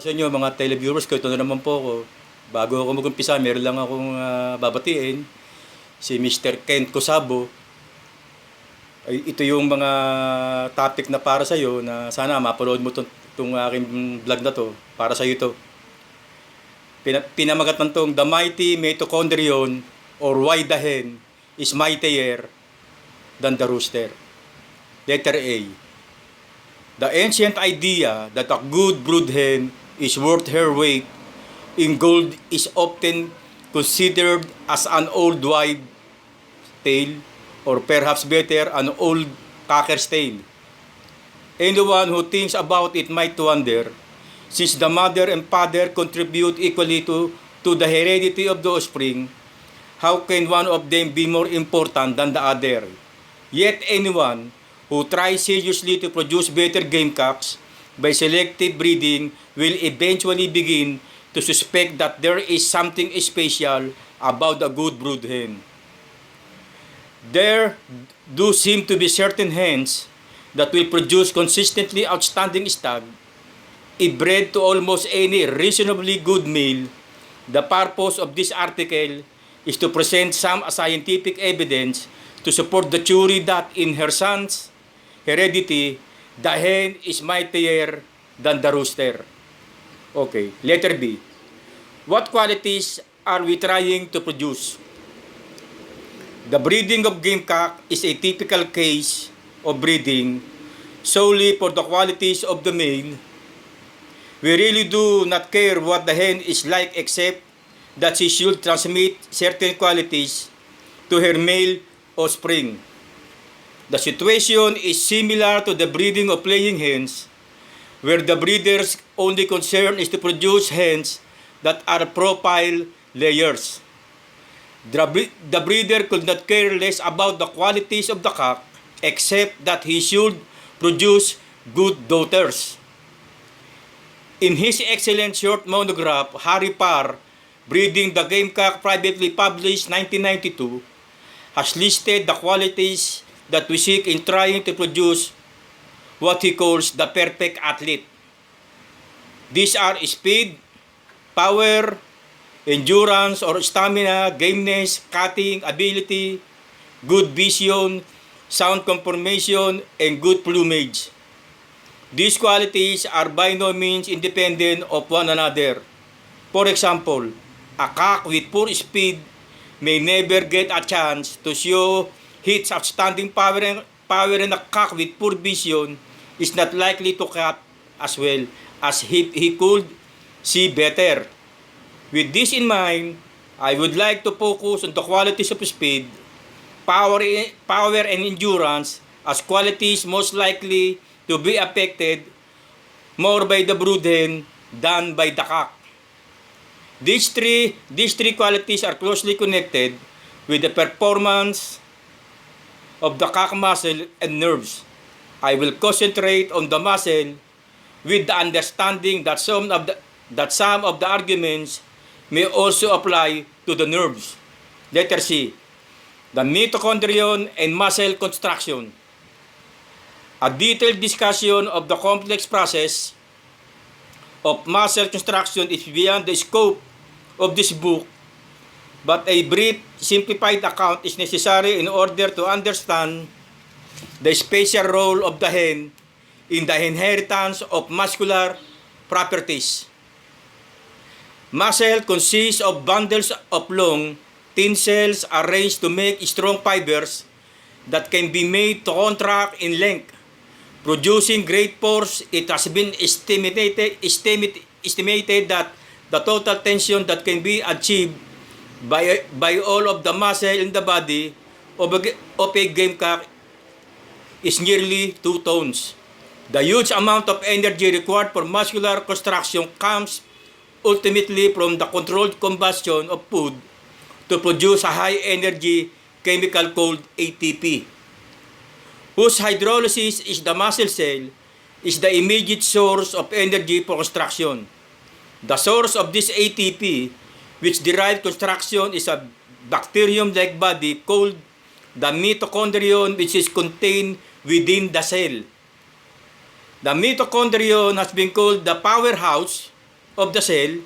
Sa inyo mga televiewers ko, ito na naman po ako. Bago ako mag-umpisa, meron lang akong babatiin. Si Mr. Kent Cosabo. Ay, ito yung mga topic na para sa iyo na sana mapanood mo itong aking vlog na to. Para sa iyo to. Pinamagat tong The Mighty Mitochondrion or Why the Hen is Mightier than the Rooster. Letter A. The ancient idea that a good brood hen is worth her weight in gold is often considered as an old wives' tale, or perhaps better, an old cocker's tale. Anyone who thinks about it might wonder, since the mother and father contribute equally to the heredity of the offspring, how can one of them be more important than the other? Yet anyone who tries seriously to produce better gamecocks by selective breeding will eventually begin to suspect that there is something special about a good brood hen. There do seem to be certain hens that will produce consistently outstanding stag if bred to almost any reasonably good male. The purpose of this article is to present some scientific evidence to support the theory that in her son's heredity, the hen is mightier than the rooster. Okay, letter B. What qualities are we trying to produce? The breeding of gamecock is a typical case of breeding solely for the qualities of the male. We really do not care what the hen is like except that she should transmit certain qualities to her male offspring. The situation is similar to the breeding of laying hens, where the breeder's only concern is to produce hens that are profile layers. The breeder could not care less about the qualities of the cock, except that he should produce good daughters. In his excellent short monograph, Harry Parr, Breeding the Gamecock, privately published 1992, has listed the qualities that we seek in trying to produce what he calls the perfect athlete. These are speed, power, endurance or stamina, gameness, cutting ability, good vision, sound conformation, and good plumage. These qualities are by no means independent of one another. For example, a cock with poor speed may never get a chance to show his outstanding power, and a cock with poor vision is not likely to cut as well as he could see better. With this in mind, I would like to focus on the qualities of speed, power and endurance as qualities most likely to be affected more by the brood hen than by the cock. These three qualities are closely connected with the performance of the cock muscle and nerves. I will concentrate on the muscle with the understanding that some of the arguments may also apply to the nerves. Letter C. The mitochondrion and muscle construction. A detailed discussion of the complex process of muscle construction is beyond the scope of this book, but a brief, simplified account is necessary in order to understand the special role of the hen in the inheritance of muscular properties. Muscle consists of bundles of long, thin cells arranged to make strong fibers that can be made to contract in length, producing great force. It has been estimated that the total tension that can be achieved by all of the muscle in the body of a gamecock is nearly 2 tons. The huge amount of energy required for muscular construction comes ultimately from the controlled combustion of food to produce a high energy chemical called ATP, whose hydrolysis is the muscle cell, is the immediate source of energy for construction. The source of this ATP, which derives construction, is a bacterium-like body called the mitochondrion, which is contained within the cell. The mitochondrion has been called the powerhouse of the cell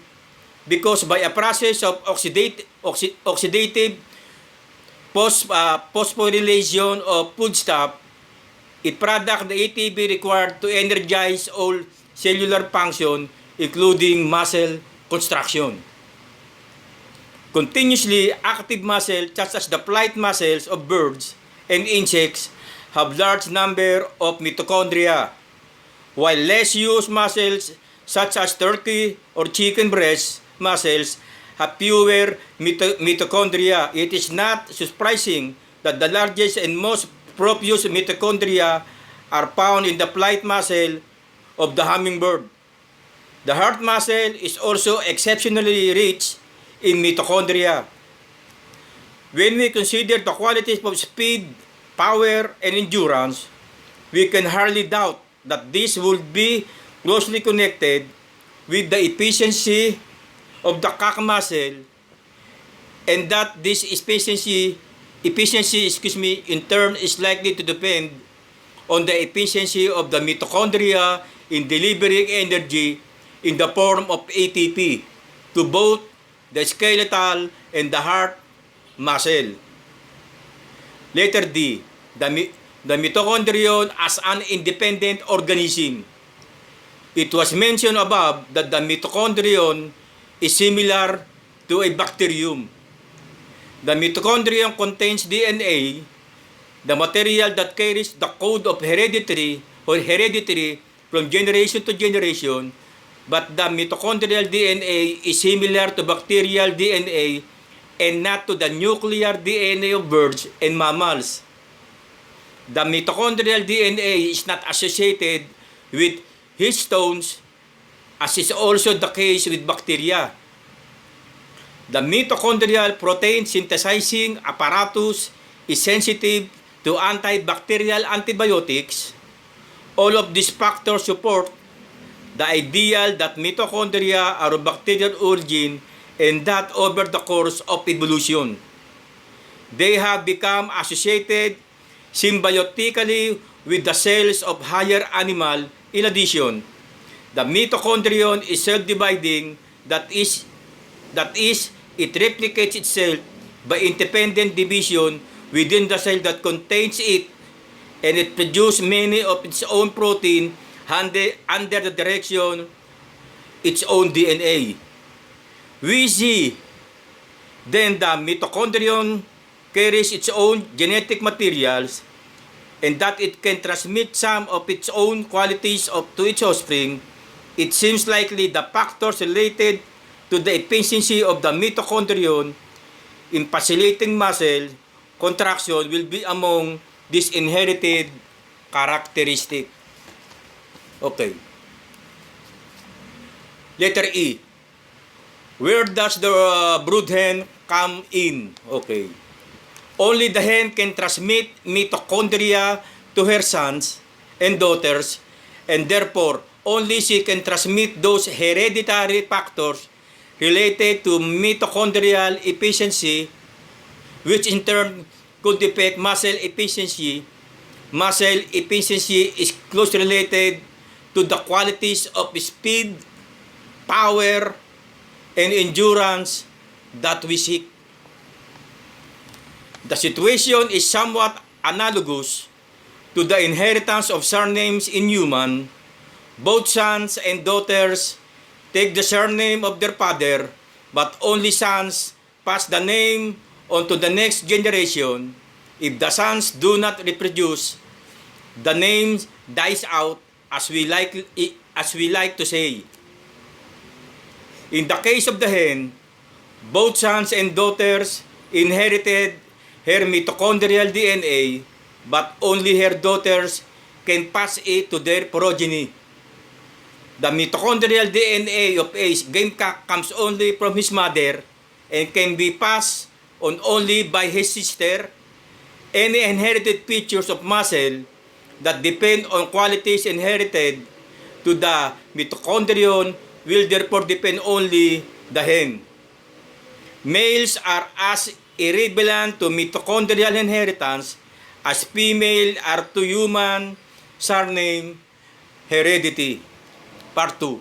because by a process of oxidative phosphorylation of foodstuff, it product the ATP required to energize all cellular function, including muscle construction. Continuously active muscles, such as the flight muscles of birds and insects, have large number of mitochondria, while less used muscles, such as turkey or chicken breast muscles, have fewer mitochondria. It is not surprising that the largest and most profuse mitochondria are found in the flight muscle of the hummingbird. The heart muscle is also exceptionally rich in mitochondria. When we consider the qualities of speed, power, and endurance, we can hardly doubt that this would be closely connected with the efficiency of the cock muscle, and that this efficiency in turn is likely to depend on the efficiency of the mitochondria in delivering energy in the form of ATP to both the skeletal and the heart muscle. Letter D. The mitochondrion as an independent organism. It was mentioned above that the mitochondrion is similar to a bacterium. The mitochondrion contains DNA, the material that carries the code of heredity from generation to generation, but the mitochondrial DNA is similar to bacterial DNA and not to the nuclear DNA of birds and mammals. The mitochondrial DNA is not associated with histones, as is also the case with bacteria. The mitochondrial protein synthesizing apparatus is sensitive to antibacterial antibiotics. All of these factors support the ideal that mitochondria are of bacterial origin, and that over the course of evolution, they have become associated symbiotically with the cells of higher animal. In addition, the mitochondrion is self-dividing, that is, it replicates itself by independent division within the cell that contains it, and it produces many of its own protein under the direction its own DNA. We see then the mitochondrion carries its own genetic materials, and that it can transmit some of its own qualities to its offspring. It seems likely the factors related to the efficiency of the mitochondrion in facilitating muscle contraction will be among these inherited characteristics. Okay. Letter E. Where does the brood hen come in? Okay. Only the hen can transmit mitochondria to her sons and daughters, and therefore only she can transmit those hereditary factors related to mitochondrial efficiency, which in turn could affect muscle efficiency. Muscle efficiency is closely related to the qualities of speed, power, and endurance that we seek. The situation is somewhat analogous to the inheritance of surnames in human. Both sons and daughters take the surname of their father, but only sons pass the name on to the next generation. If the sons do not reproduce, the name dies out, as we like to say. In the case of the hen, both sons and daughters inherited her mitochondrial DNA, but only her daughters can pass it to their progeny. The mitochondrial DNA of a gamecock comes only from his mother and can be passed on only by his sister. Any inherited features of muscle that depend on qualities inherited to the mitochondrion will therefore depend only the hen. Males are as irrelevant to mitochondrial inheritance as females are to human surname heredity. Part 2.